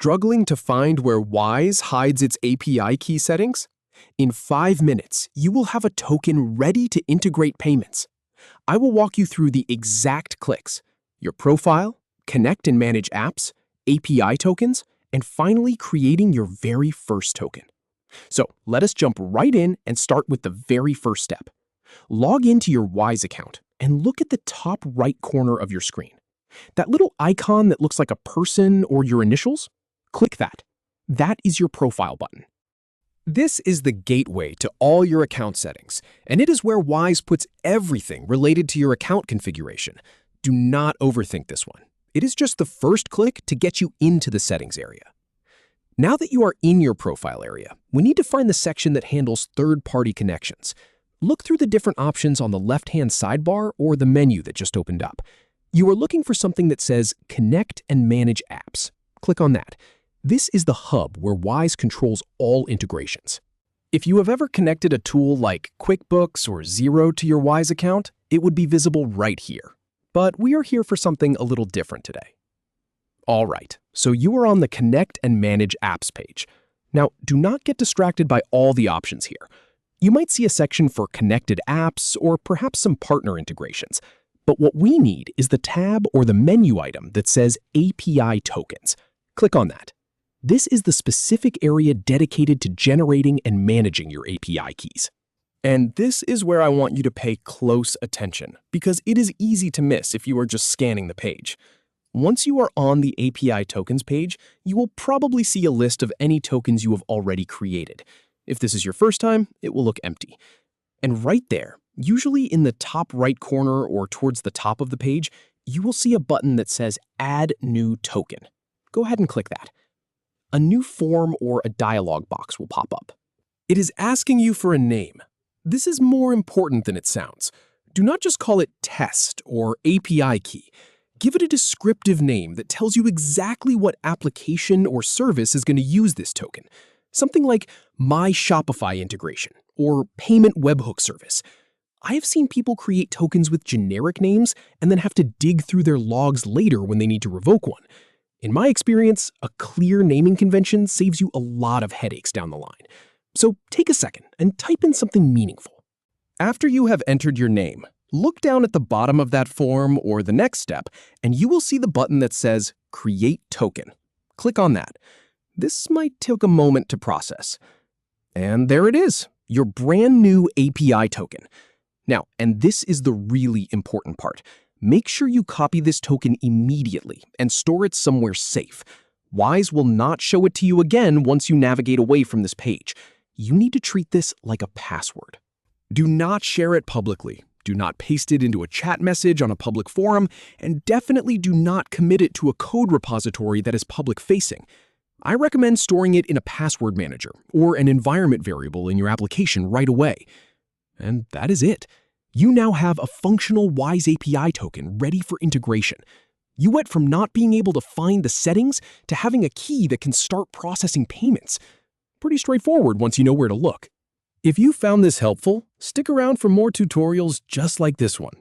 Struggling to find where Wise hides its API key settings? In 5 minutes, you will have a token ready to integrate payments. I will walk you through the exact clicks, your profile, connect and manage apps, API tokens, and finally creating your very first token. So let us jump right in and start with the very first step. Log into your Wise account and look at the top right corner of your screen. That little icon that looks like a person or your initials? Click that. That is your profile button. This is the gateway to all your account settings, and it is where Wise puts everything related to your account configuration. Do not overthink this one. It is just the first click to get you into the settings area. Now that you are in your profile area, we need to find the section that handles third-party connections. Look through the different options on the left-hand sidebar or the menu that just opened up. You are looking for something that says Connect and Manage Apps. Click on that. This is the hub where Wise controls all integrations. If you have ever connected a tool like QuickBooks or Xero to your Wise account, it would be visible right here. But we are here for something a little different today. All right, so you are on the Connect and Manage Apps page. Now, do not get distracted by all the options here. You might see a section for connected apps or perhaps some partner integrations. But what we need is the tab or the menu item that says API tokens. Click on that. This is the specific area dedicated to generating and managing your API keys. And this is where I want you to pay close attention, because it is easy to miss if you are just scanning the page. Once you are on the API tokens page, you will probably see a list of any tokens you have already created. If this is your first time, it will look empty. And right there, usually in the top right corner or towards the top of the page, you will see a button that says Add New Token. Go ahead and click that. A new form or a dialog box will pop up. It is asking you for a name. This is more important than it sounds. Do not just call it test or API key. Give it a descriptive name that tells you exactly what application or service is going to use this token. Something like My Shopify integration or Payment Webhook service. I have seen people create tokens with generic names and then have to dig through their logs later when they need to revoke one. In my experience, a clear naming convention saves you a lot of headaches down the line. So take a second and type in something meaningful. After you have entered your name, look down at the bottom of that form or the next step, and you will see the button that says Create Token. Click on that. This might take a moment to process. And there it is, your brand new API token. Now, and this is the really important part. Make sure you copy this token immediately and store it somewhere safe. Wise will not show it to you again once you navigate away from this page. You need to treat this like a password. Do not share it publicly. Do not paste it into a chat message on a public forum, and definitely do not commit it to a code repository that is public-facing. I recommend storing it in a password manager or an environment variable in your application right away. And that is it. You now have a functional Wise API token ready for integration. You went from not being able to find the settings to having a key that can start processing payments. Pretty straightforward once you know where to look. If you found this helpful, stick around for more tutorials just like this one.